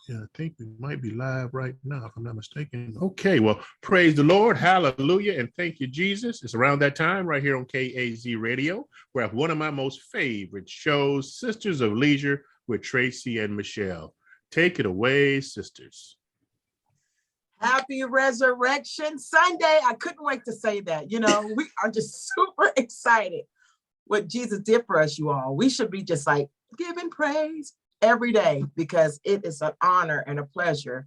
Yeah, I think we might be live right now, if I'm not mistaken. Okay, well, praise the Lord. Hallelujah. And thank you, Jesus. It's around that time right here on KAZ Radio, where I have one of my most favorite shows, Sisters of Leisure with Tracy and Michelle. Take it away, sisters. Happy Resurrection Sunday. I couldn't wait to say that. You know, we are just super excited what Jesus did for us, you all. We should be just like giving praise every day because it is an honor and a pleasure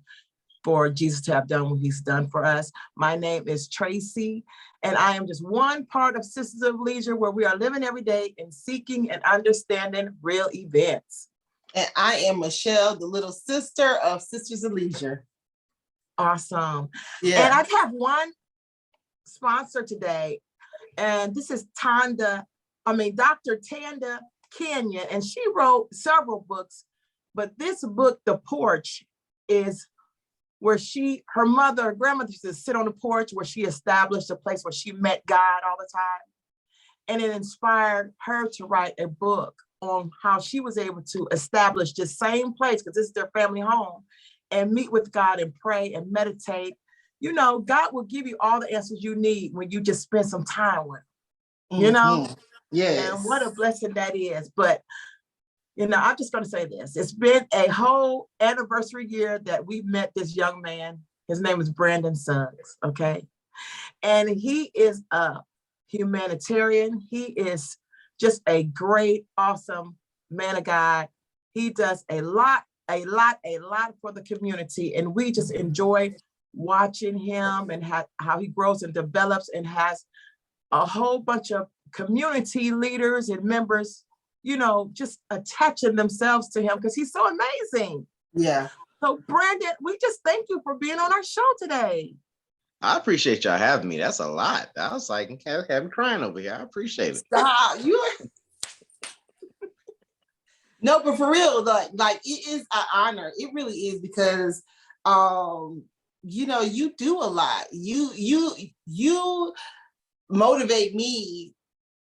for Jesus to have done what he's done for us. My name is Tracy, and I am just one part of Sisters of Leisure, where we are living every day and seeking and understanding real events. And I am Michelle, the little sister of Sisters of Leisure. Awesome. Yeah. And I have one sponsor today, and this is Dr. Tanda Kenyon, and she wrote several books, but this book, The Porch, is where her grandmother used to sit on the porch, where she established a place where she met God all the time. And it inspired her to write a book on how she was able to establish this same place, because this is their family home, and meet with God and pray and meditate. You know, God will give you all the answers you need when you just spend some time with him, you know? Yes. And what a blessing that is. But, you know, I'm just going to say this. It's been a whole anniversary year that we met this young man. His name is Brandon Suggs, okay? And he is a humanitarian. He is just a great, awesome man of God. He does a lot for the community. And we just enjoy watching him and how he grows and develops and has a whole bunch of community leaders and members, you know, just attaching themselves to him because he's so amazing. Yeah. So Brandon, we just thank you for being on our show today. I appreciate y'all having me. That's a lot. I was like, okay, I'm crying over here. I appreciate it. Stop. No, but for real, like it is an honor. It really is, because you know, you do a lot. You motivate me,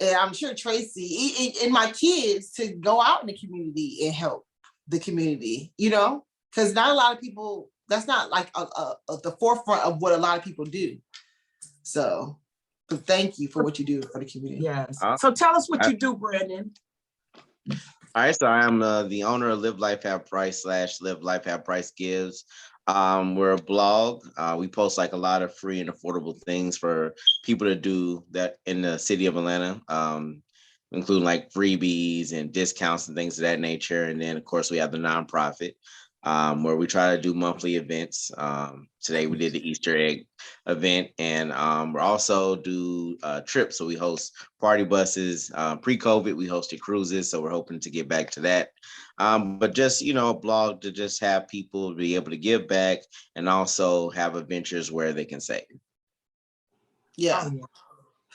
and I'm sure Tracy and my kids, to go out in the community and help the community, you know, because not a lot of people, that's not like the forefront of what a lot of people do. So thank you for what you do for the community. Yes. So tell us what you do, Brandon. All right, so I am the owner of Live Life Have Price / Live Life Have Price Gives. We're a blog. We post like a lot of free and affordable things for people to do that in the city of Atlanta, including like freebies and discounts and things of that nature. And then, of course, we have the nonprofit, where we try to do monthly events. Today we did the Easter egg event, and we also do trips. So we host party buses. Pre-COVID, we hosted cruises, so we're hoping to get back to that. But just, you know, a blog to just have people be able to give back and also have adventures where they can save. Yeah. Oh, yeah.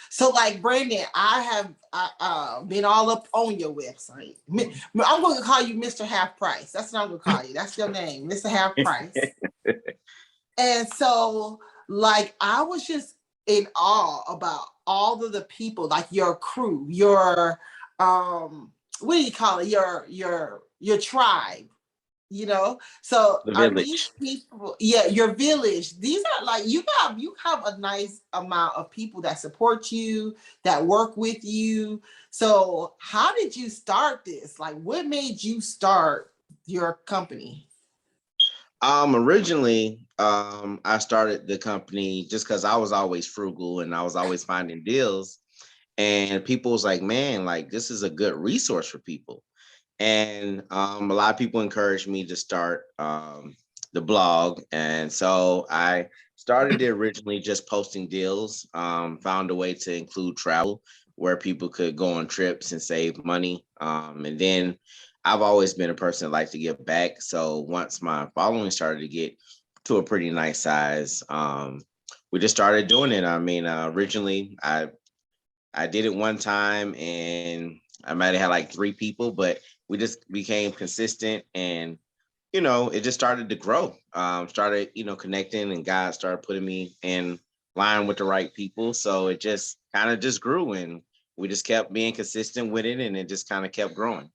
So like Brandon, I have been all up on your website. I'm going to call you Mr. Half Price. That's what I'm going to call you. That's your name, Mr. Half Price. And so like, I was just in awe about all of the people, like your crew, your, what do you call it? Your tribe. You know, so are these people, your village, these are like, you have a nice amount of people that support you, that work with you. So how did you start this? Like, what made you start your company? Originally, I started the company just because I was always frugal and I was always finding deals, and people was like, man, like this is a good resource for people. And a lot of people encouraged me to start the blog. And so I started it originally just posting deals, found a way to include travel where people could go on trips and save money. And then I've always been a person that likes to give back. So once my following started to get to a pretty nice size, we just started doing it. I mean, originally I did it one time and I might have had like 3 people, but we just became consistent, and, you know, it just started to grow, started, you know, connecting, and God started putting me in line with the right people. So it just kind of just grew, and we just kept being consistent with it, and it just kind of kept growing.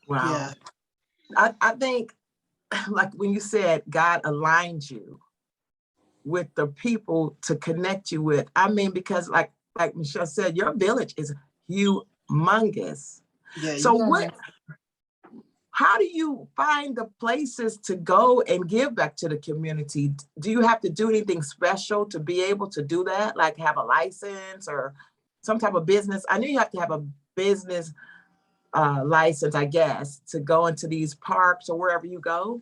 Wow. Yeah. I think like when you said God aligned you with the people to connect you with. I mean, because like Michelle said, your village is humongous. Yeah. So how do you find the places to go and give back to the community? Do you have to do anything special to be able to do that? Like have a license or some type of business? I know you have to have a business license, I guess, to go into these parks or wherever you go.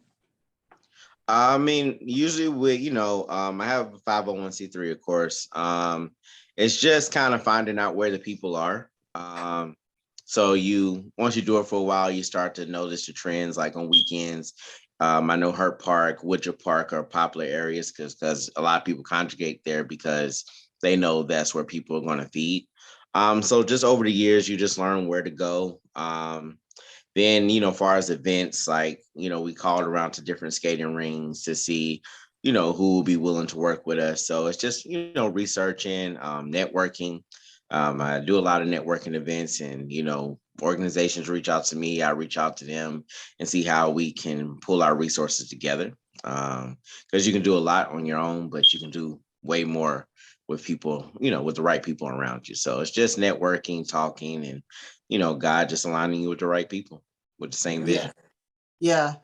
I mean, usually I have a 501c3, of course. It's just kind of finding out where the people are. So once you do it for a while, you start to notice the trends, like on weekends. I know Hurt Park, Woodruff Park are popular areas because a lot of people congregate there because they know that's where people are going to feed. So just over the years, you just learn where to go. Then, far as events, like, we called around to different skating rings to see, who will be willing to work with us. So it's just, researching, networking. I do a lot of networking events and, organizations reach out to me. I reach out to them and see how we can pull our resources together. Because you can do a lot on your own, but you can do way more with people, with the right people around you. So it's just networking, talking, and God just aligning you with the right people with the same vision. Yeah.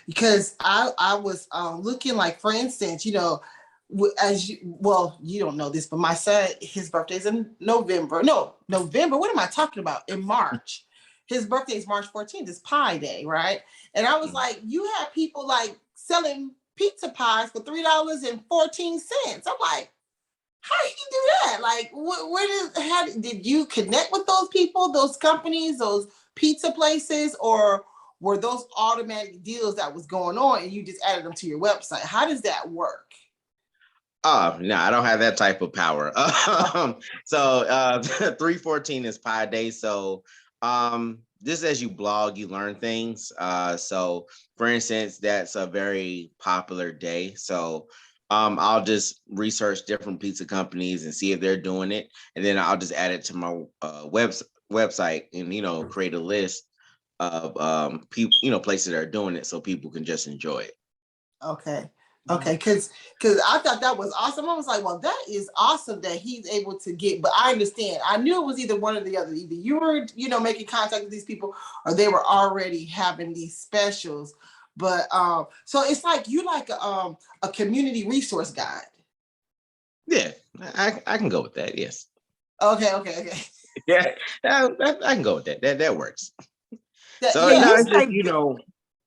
Because I was looking, like, for instance, you don't know this, but my son, his birthday's in November. No, November. What am I talking about? In March. His birthday is March 14th. It's Pie Day, right? And I was like, you have people like selling pizza pies for $3.14. I'm like, how did you do that? Like, did you connect with those people, those companies, those pizza places, or were those automatic deals that was going on and you just added them to your website? How does that work? Oh, no, I don't have that type of power. So 314 is Pi Day. So just as you blog, you learn things. So for instance, that's a very popular day. So I'll just research different pizza companies and see if they're doing it. And then I'll just add it to my website and, create a list of people, places that are doing it so people can just enjoy it. Okay. Because I thought that was awesome. I was like, well, that is awesome that he's able to get, but I understand. I knew it was either one or the other. Either you were, making contact with these people or they were already having these specials. But so it's like you like a community resource guide. Yeah, I can go with that. Yes. Okay. Yeah, I can go with that. That works. So Yeah, no, you it's just, say,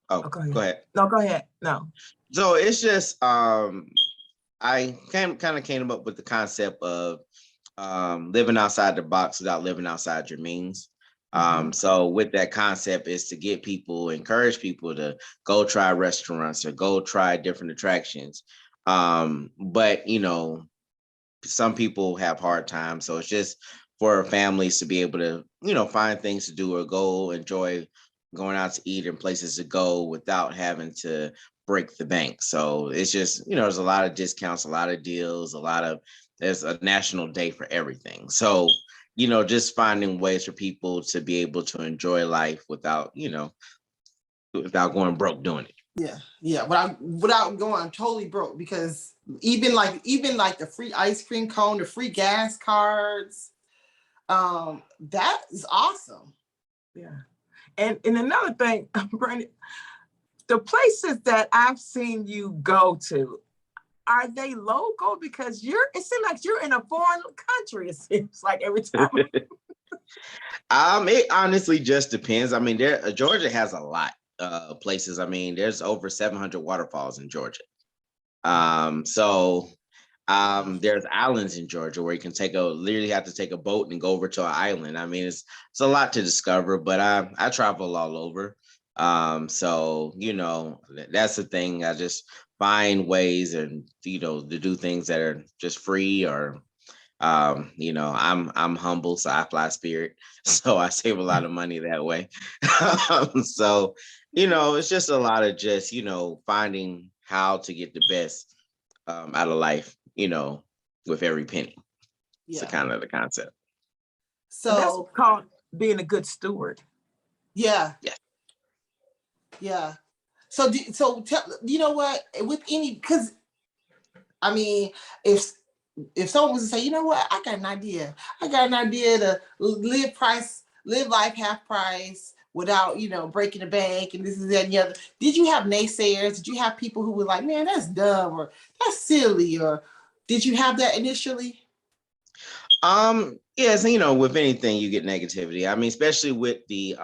oh, go ahead. go ahead. No, go ahead. No. So it's just I kind of came up with the concept of living outside the box without living outside your means. So with that concept is to get people, encourage people to go try restaurants or go try different attractions. But some people have hard times. So it's just for families to be able to, find things to do or go enjoy going out to eat and places to go without having to break the bank. So it's just, there's a lot of discounts, a lot of deals, there's a national day for everything. So, just finding ways for people to be able to enjoy life without going broke doing it. Yeah. Without going totally broke, because even like the free ice cream cone, the free gas cards, that is awesome. Yeah. And another thing, Brandon, the places that I've seen you go to, are they local? Because it seems like you're in a foreign country, it seems like every time. It honestly just depends. I mean, Georgia has a lot of places. I mean, there's over 700 waterfalls in Georgia. So there's islands in Georgia where you can literally have to take a boat and go over to an island. I mean, it's a lot to discover, but I travel all over. So that's the thing. I just find ways and to do things that are just free or I'm humble, so I fly Spirit, so I save a lot of money that way. So it's just a lot of just finding how to get the best out of life, with every penny. Yeah. So kind of the concept. So that's called being a good steward. Yeah. Yeah. Yeah. So tell, you know what, with any, because I mean, if someone was to say, you know what, I got an idea to live life half price without, breaking the bank and this and that and the other. Did you have naysayers? Did you have people who were like, man, that's dumb or that's silly? Or did you have that initially? Yes, with anything you get negativity. I mean, especially with the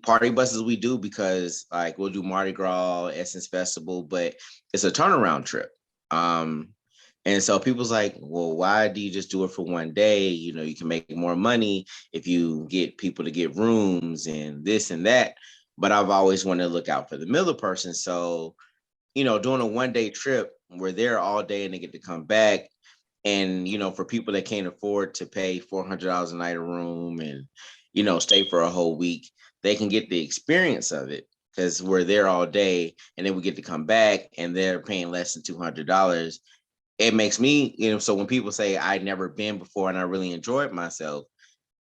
party buses we do, because like we'll do Mardi Gras, Essence Festival, but it's a turnaround trip. And so people's like, well, why do you just do it for one day? You can make more money if you get people to get rooms and this and that. But I've always wanted to look out for the middle person. So, doing a 1-day trip, we're there all day and they get to come back. And, for people that can't afford to pay $400 a night a room and, stay for a whole week, they can get the experience of it because we're there all day and then we get to come back and they're paying less than $200. It makes me, so when people say I'd never been before and I really enjoyed myself,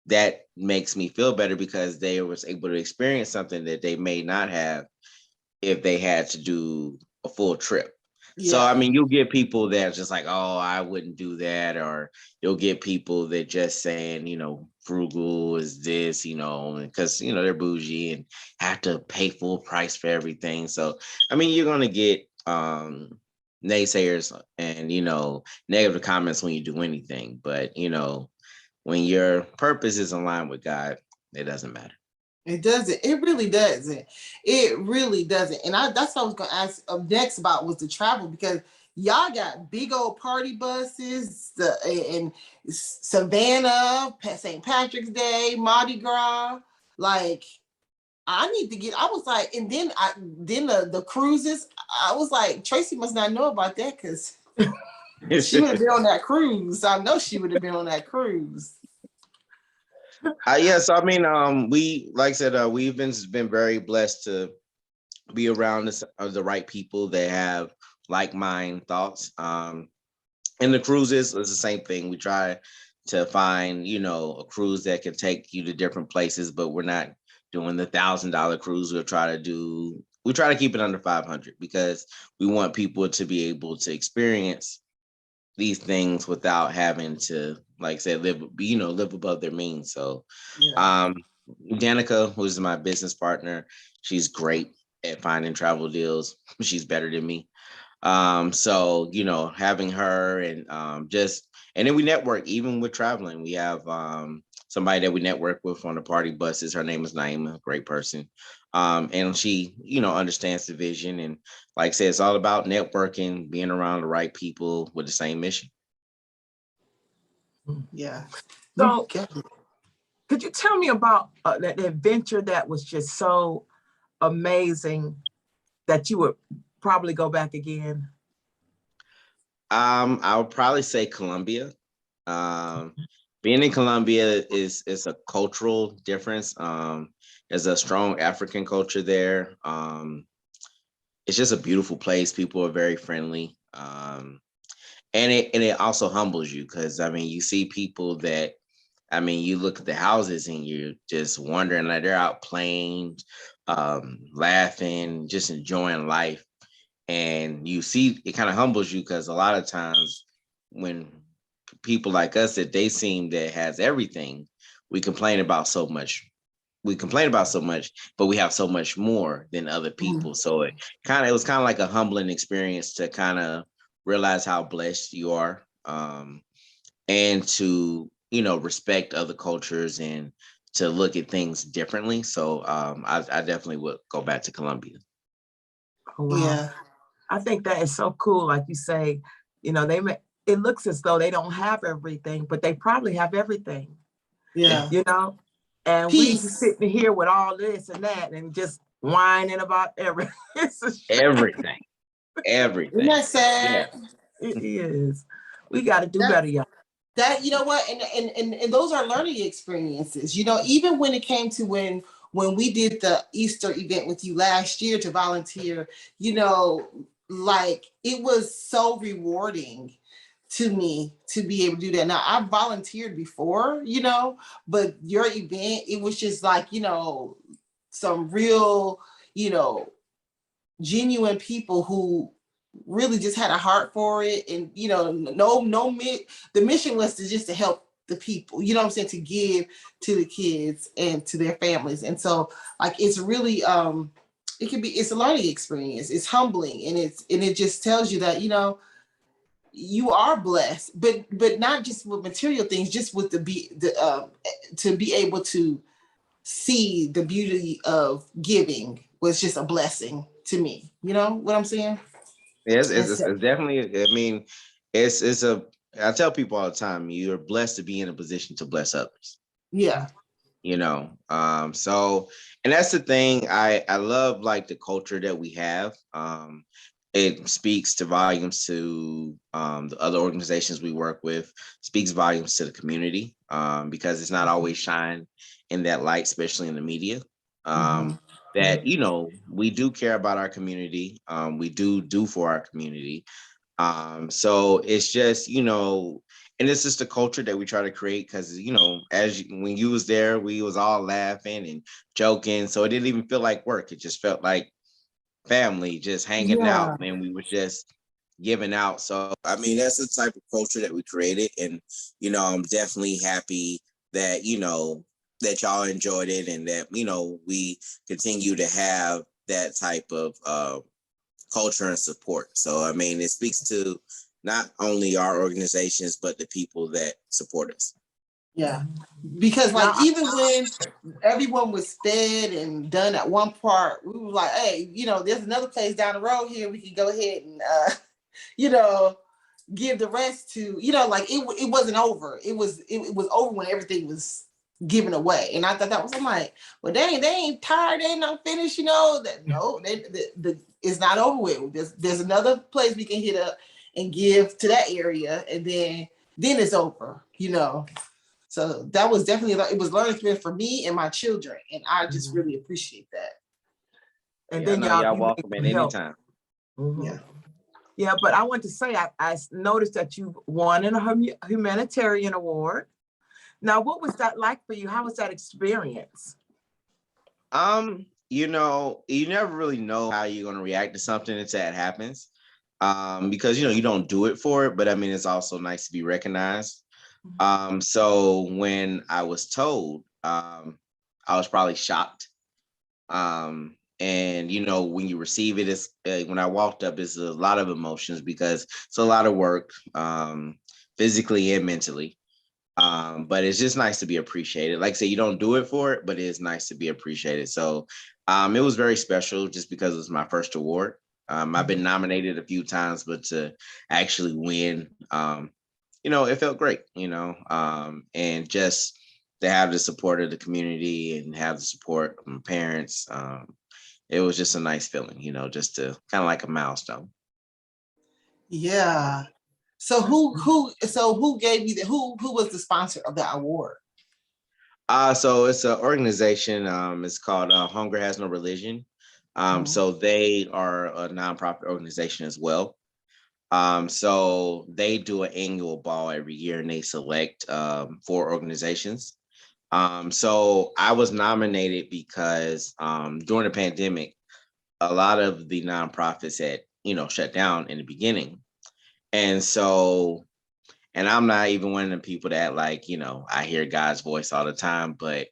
that makes me feel better because they was able to experience something that they may not have if they had to do a full trip. Yeah. So, I mean, you'll get people that are just like, oh, I wouldn't do that. Or you'll get people that just saying, frugal is this, because, they're bougie and have to pay full price for everything. So, I mean, you're going to get naysayers and, negative comments when you do anything. But, when your purpose is aligned with God, it doesn't matter. It doesn't. It really doesn't. It really doesn't. And that's what I was going to ask next about was the travel, because y'all got big old party buses in Savannah, St. Patrick's Day, Mardi Gras. Like, I need to get, I was like, and then the cruises, I was like, Tracy must not know about that because she would have been on that cruise. I know she would have been on that cruise. Yes, I mean, we, like I said, we've been very blessed to be around the right people that have like-minded thoughts. And the cruises is the same thing. We try to find, a cruise that can take you to different places, but we're not doing the $1,000 cruise. We try to keep it under 500 because we want people to be able to experience these things without having to, like I said, live above their means. So, Danica, who's my business partner, she's great at finding travel deals. She's better than me. So, having her and and then we network even with traveling. We have somebody that we network with on the party buses. Her name is Naima, great person. And she, understands the vision. And like I said, it's all about networking, being around the right people with the same mission. Yeah. So could you tell me about that adventure that was just so amazing that you would probably go back again? I would probably say Colombia. Being in Colombia is a cultural difference. There's a strong African culture there. It's just a beautiful place. People are very friendly. And it also humbles you because, I mean, you see people that, I mean, you look at the houses and you're just wondering, like, they're out playing, laughing, just enjoying life. And you see, it kind of humbles you because a lot of times when people like us that they seem that has everything, we complain about so much, but we have so much more than other people. So it was kind of like a humbling experience to kind of realize how blessed you are, and to, respect other cultures and to look at things differently. So I definitely would go back to Colombia. Oh, wow. Yeah. I think that is so cool. Like you say, it looks as though they don't have everything, but they probably have everything. Yeah. And peace. We sitting here with all this and that and just whining about everything. Everything. Isn't that sad? Yeah. It is. We got to do better, y'all. That, you know what, and those are learning experiences. Even when it came to when we did the Easter event with you last year to volunteer, like it was so rewarding to me to be able to do that. Now I've volunteered before, but your event, it was just like, some real, you know, genuine people who really just had a heart for it. And, you know, the mission was to just to help the people, you know what I'm saying, to give to the kids and to their families. And so like, it's really, it's a learning experience. It's humbling. And it just tells you that, you know, you are blessed, but not just with material things, just with to be able to see the beauty of giving was just a blessing to me. You know what I'm saying? Yes, it's definitely. I mean, it's a. I tell people all the time, you're blessed to be in a position to bless others. Yeah. You know, so, and that's the thing. I love like the culture that we have. It speaks to volumes to the other organizations we work with. Speaks volumes to the community because it's not always shined in that light, especially in the media. That, you know, we do care about our community. We do for our community. So it's just, you know, and it's just the culture that we try to create because, you know, when you was there, we was all laughing and joking. So it didn't even feel like work. It just felt like family just hanging out, and we were just giving out. So, I mean, that's the type of culture that we created. And, you know, I'm definitely happy that, you know, that y'all enjoyed it and that, you know, we continue to have that type of culture and support. So, I mean, it speaks to not only our organizations, but the people that support us. Yeah, because like even when everyone was fed and done at one part, we were like, hey, you know, there's another place down the road here we can go ahead and, you know, give the rest to, you know, like it wasn't over. It was over when everything was given away. And I thought that was, I'm like, well, they ain't tired, they ain't not finished, you know, that no, it's not over with. There's another place we can hit up and give to that area, and then it's over, you know. So that was definitely, it was learning experience for me and my children, and I just really appreciate that. And then y'all welcome at any time. Yeah, but I want to say, I noticed that you won a humanitarian award. Now, what was that like for you? How was that experience? You know, you never really know how you're going to react to something until it happens. Because, you know, you don't do it for it, but I mean, it's also nice to be recognized. So when I was told, I was probably shocked. And you know, when you receive it, it's when I walked up, it's a lot of emotions because it's a lot of work, physically and mentally. But it's just nice to be appreciated. Like I say, you don't do it for it, but it is nice to be appreciated. So it was very special just because it was my first award. I've been nominated a few times, but to actually win, you know, it felt great, you know, and just to have the support of the community and have the support of my parents. It was just a nice feeling, you know, just to kind of like a milestone. Yeah. So who gave you who was the sponsor of the award? So it's an organization. It's called Hunger Has No Religion. So they are a nonprofit organization as well. So they do an annual ball every year and they select 4 organizations. So I was nominated because during the pandemic, a lot of the nonprofits had, you know, shut down in the beginning. And so, and I'm not even one of the people that like, you know, I hear God's voice all the time, but,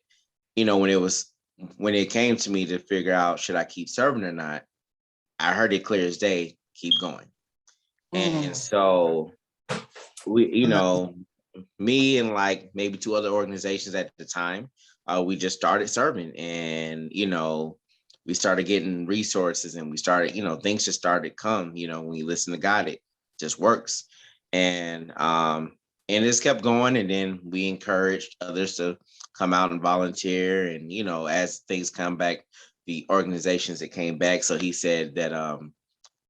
you know, when it came to me to figure out, should I keep serving or not? I heard it clear as day, keep going. And so we, you know, me and like maybe 2 other organizations at the time, we just started serving and, you know, we started getting resources and we started, you know, things just started to come, you know, when you listen to God, it just works. And this kept going. And then we encouraged others to come out and volunteer. And, you know, as things come back, the organizations that came back. So he said that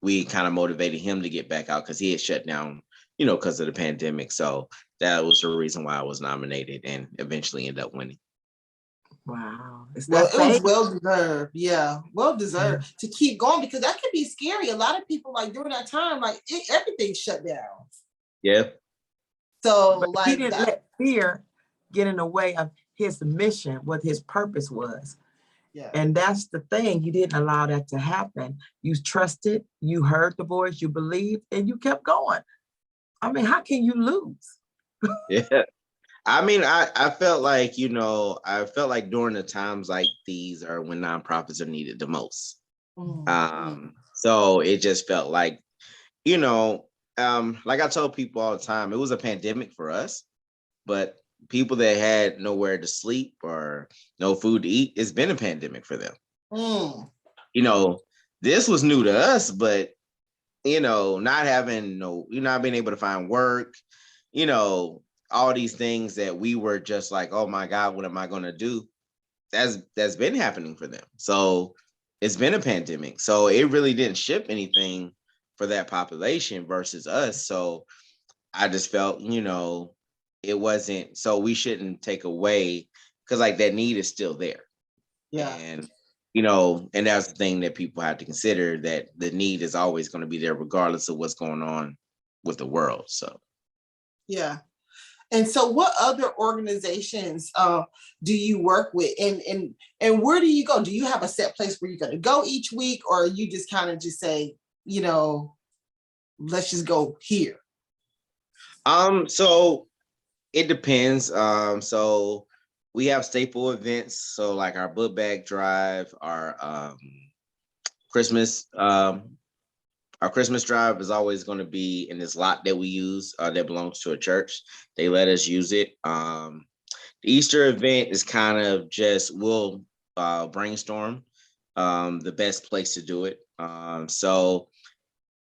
we kind of motivated him to get back out because he had shut down, you know, because of the pandemic. So that was the reason why I was nominated and eventually ended up winning. Wow. Well, it was well deserved. Yeah, well deserved to keep going because that could be scary. A lot of people like during that time, like everything shut down. Yeah. So but like he didn't let fear get in the way of his mission, what his purpose was. Yeah. And that's the thing. You didn't allow that to happen. You trusted, you heard the voice, you believed, and you kept going. I mean, how can you lose? Yeah. I mean, I felt like, I felt like during the times like these are when nonprofits are needed the most. So it just felt like, like I told people all the time, it was a pandemic for us, but people that had nowhere to sleep or no food to eat, it's been a pandemic for them. This was new to us, but not being able to find work, all these things that we were just like, oh my God, what am I going to do? That's been happening for them. So it's been a pandemic. So it really didn't ship anything for that population versus us. So I just felt, it wasn't, so we shouldn't take away, because like that need is still there. Yeah. And, and that's the thing that people have to consider, that the need is always going to be there regardless of what's going on with the world. So. Yeah. And so what other organizations do you work with, and where do you go? Do you have a set place where you're going to go each week, or you just kind of just say, let's just go here? So it depends. So we have staple events. So like our book bag drive, our Christmas drive is always going to be in this lot that we use that belongs to a church. They let us use it. The Easter event is kind of just, we'll brainstorm the best place to do it. So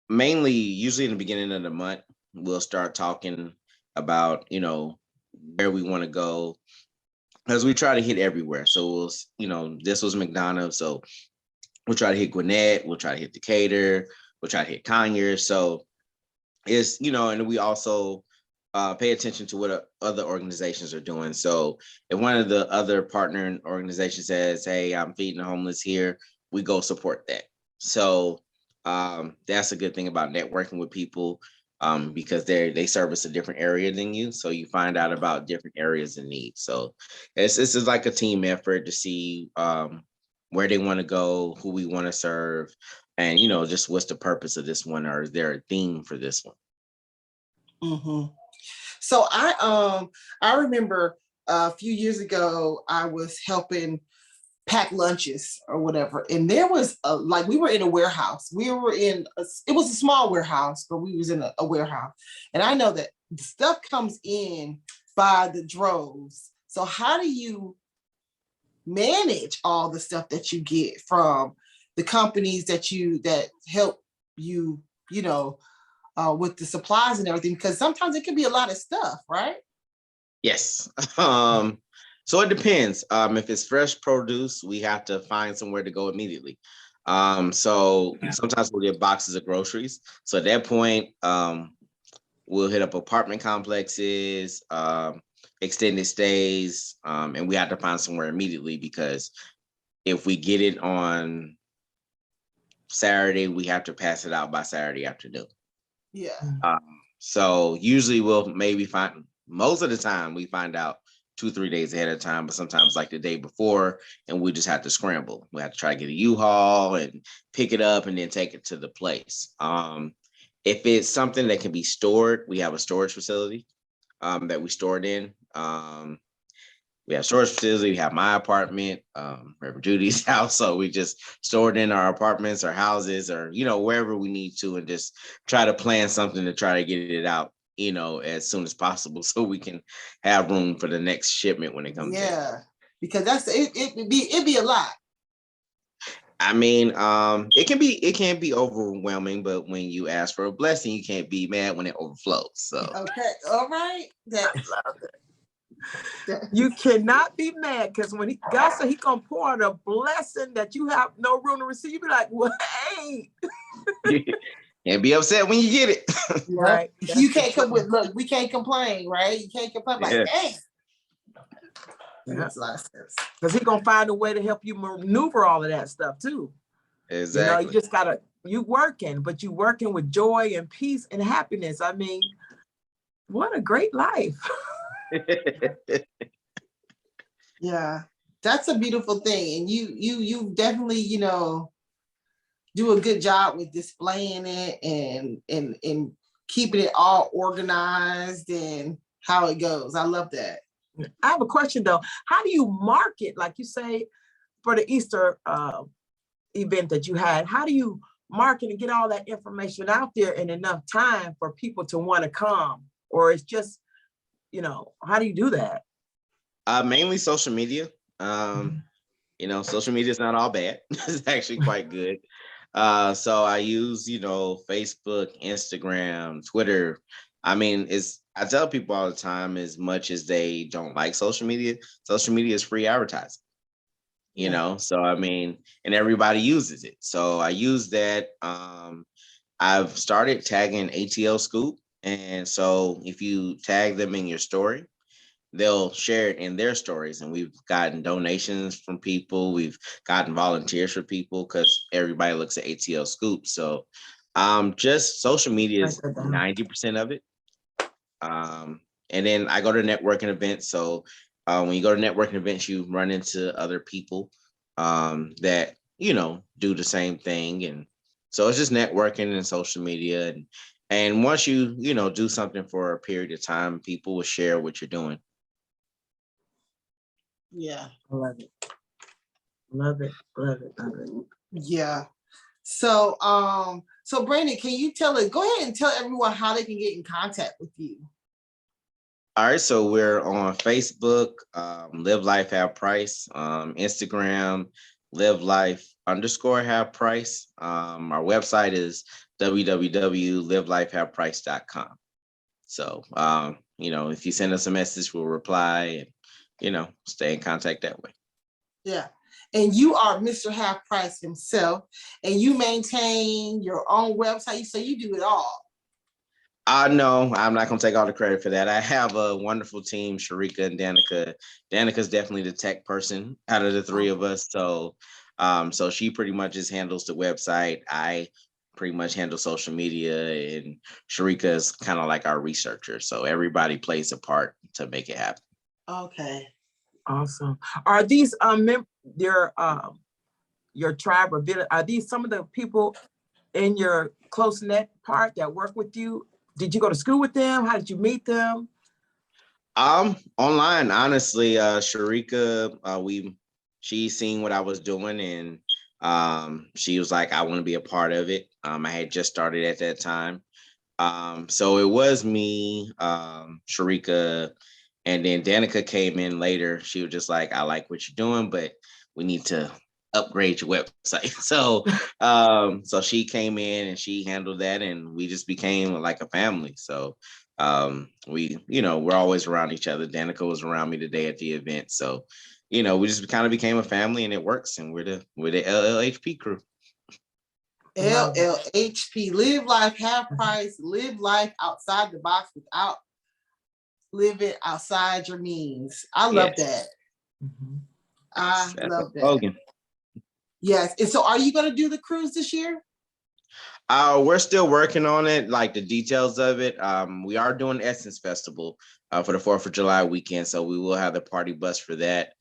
mainly, usually in the beginning of the month, we'll start talking about, where we want to go, because we try to hit everywhere. So this was McDonough. So we'll try to hit Gwinnett. We'll try to hit Decatur. We'll try to hit Conyers. So it's, and we also pay attention to what other organizations are doing. So if one of the other partnering organizations says, hey, I'm feeding the homeless here, we go support that. So that's a good thing about networking with people, because they service a different area than you. So you find out about different areas in need. So this is like a team effort to see where they want to go, who we want to serve, and, just what's the purpose of this one, or is there a theme for this one? Mm-hmm. So I remember a few years ago, I was helping pack lunches or whatever, and there was we were in a warehouse. It was a small warehouse, but we was in a warehouse, and I know that the stuff comes in by the droves. So how do you manage all the stuff that you get from the companies that help you, with the supplies and everything? Because sometimes it can be a lot of stuff, right? Yes. So it depends. If it's fresh produce, we have to find somewhere to go immediately. So sometimes we'll get boxes of groceries. So at that point, we'll hit up apartment complexes, extended stays, and we have to find somewhere immediately, because if we get it on Saturday, we have to pass it out by Saturday afternoon. Yeah. So usually most of the time we find out 2-3 days ahead of time, but sometimes like the day before, and we just have to scramble. We have to try to get a U-Haul and pick it up and then take it to the place. If it's something that can be stored, we have a storage facility that we store it in. We have storage facility, we have my apartment, Reverend Judy's house. So we just store it in our apartments or houses, or, wherever we need to, and just try to plan something to try to get it out, as soon as possible, so we can have room for the next shipment when it comes in. Yeah, because it'd be a lot. I mean, it can be overwhelming, but when you ask for a blessing, you can't be mad when it overflows. So okay, all right. You cannot be mad, because when God said He gonna pour out a blessing that you have no room to receive, you be like, well, hey. And be upset when you get it. Right. You can't come with, look, we can't complain, right? You can't complain like, hey. That makes a lot of sense. Because He's gonna find a way to help you maneuver all of that stuff too. Exactly. You just gotta, you working with joy and peace and happiness. I mean, what a great life. Yeah. That's a beautiful thing. And you definitely, do a good job with displaying it and keeping it all organized and how it goes. I love that. I have a question though. How do you market, like you say, for the Easter event that you had? How do you market and get all that information out there in enough time for people to want to come? Or it's just, how do you do that? Mainly social media. Social media is not all bad. It's actually quite good. So I use, Facebook, Instagram, Twitter. I mean, I tell people all the time, as much as they don't like social media is free advertising. So I mean, and everybody uses it. So I use that. I've started tagging ATL Scoop. And so if you tag them in your story, they'll share it in their stories. And we've gotten donations from people. We've gotten volunteers for people because everybody looks at ATL Scoop. So just social media is 90% of it. And then I go to networking events. So when you go to networking events, you run into other people that, do the same thing. And so it's just networking and social media. And once you, do something for a period of time, people will share what you're doing. Yeah. I love it. Love it. Love it. Love it. Yeah. So, so Brandon, can you go ahead and tell everyone how they can get in contact with you? All right. So we're on Facebook, Live Life Have Price, Instagram, Live Life _Have Price. Our website is www.livelifehaveprice.com. So, if you send us a message, we'll reply and, stay in contact that way. Yeah. And you are Mr. Half Price himself, and you maintain your own website. So you do it all. No, I'm not going to take all the credit for that. I have a wonderful team, Sharika and Danica. Danica's definitely the tech person out of the three of us. So, so she pretty much just handles the website. I pretty much handle social media, and Sharika is kind of like our researcher. So everybody plays a part to make it happen. Okay. Awesome. Are these your tribe or village? Are these some of the people in your close net part that work with you? Did you go to school with them? How did you meet them? Online, honestly. Sharika, she's seen what I was doing, and she was like, I want to be a part of it. I had just started at that time. So it was me, Sharika, and then Danica came in later. She was just like, I like what you're doing, but we need to upgrade your website. So so she came in and she handled that, and we just became like a family. So we're always around each other. Danica was around me today at the event. So, we just kind of became a family, and it works. And we're the LLHP crew. LLHP, Live Life Have Price, live life outside the box without living outside your means. I love that. Mm-hmm. I love that. Logan. Yes. And so are you going to do the cruise this year? We're still working on it, like the details of it. We are doing Essence Festival for the 4th of July weekend. So we will have the party bus for that.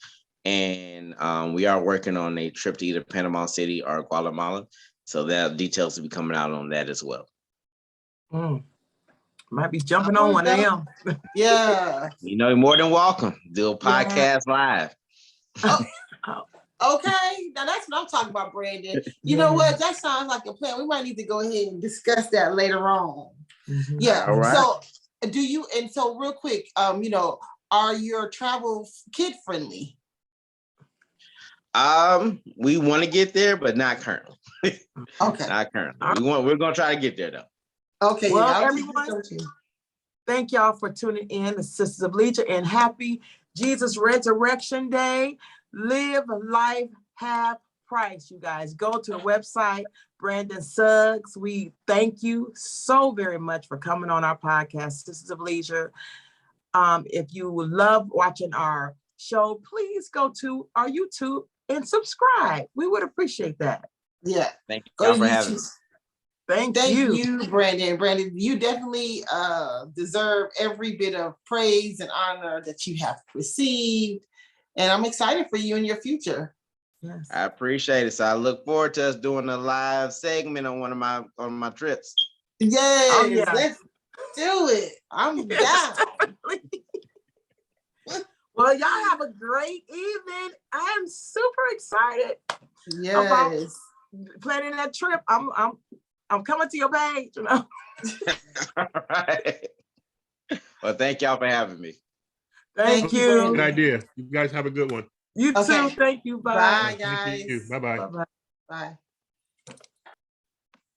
And we are working on a trip to either Panama City or Guatemala. So that details will be coming out on that as well. Might be jumping on one of them. Yeah. You're more than welcome. Do a podcast live. Okay. Now that's what I'm talking about, Brandon. You know what? That sounds like a plan. We might need to go ahead and discuss that later on. Mm-hmm. Yeah. All right. So real quick, are your travels kid friendly? We want to get there, but not currently. Okay. Not currently. We're gonna try to get there though. Okay. Well, everyone, thank y'all for tuning in to Sisters of Leisure, and happy Jesus Resurrection Day. Live Life Have Price, you guys. Go to the website, Brandon Suggs. We thank you so very much for coming on our podcast, Sisters of Leisure. If you love watching our show, please go to our YouTube and subscribe. We would appreciate that. Yeah. Thank you for having us. Thank you, Brandon. Brandon, you definitely deserve every bit of praise and honor that you have received. And I'm excited for you in your future. Yes. I appreciate it. So I look forward to us doing a live segment on one of my trips. Yes, Oh, yeah. let's do it. I'm down. Well, y'all have a great evening. I am super excited about Yes. planning that trip. I'm coming to your page, you know. All right. Well, thank y'all for having me. Thank you, you. Good Brandon. idea. You guys have a good one. You Okay. too. Thank you. Bye. Bye, Thank you. guys. Bye-bye. Bye-bye. Bye.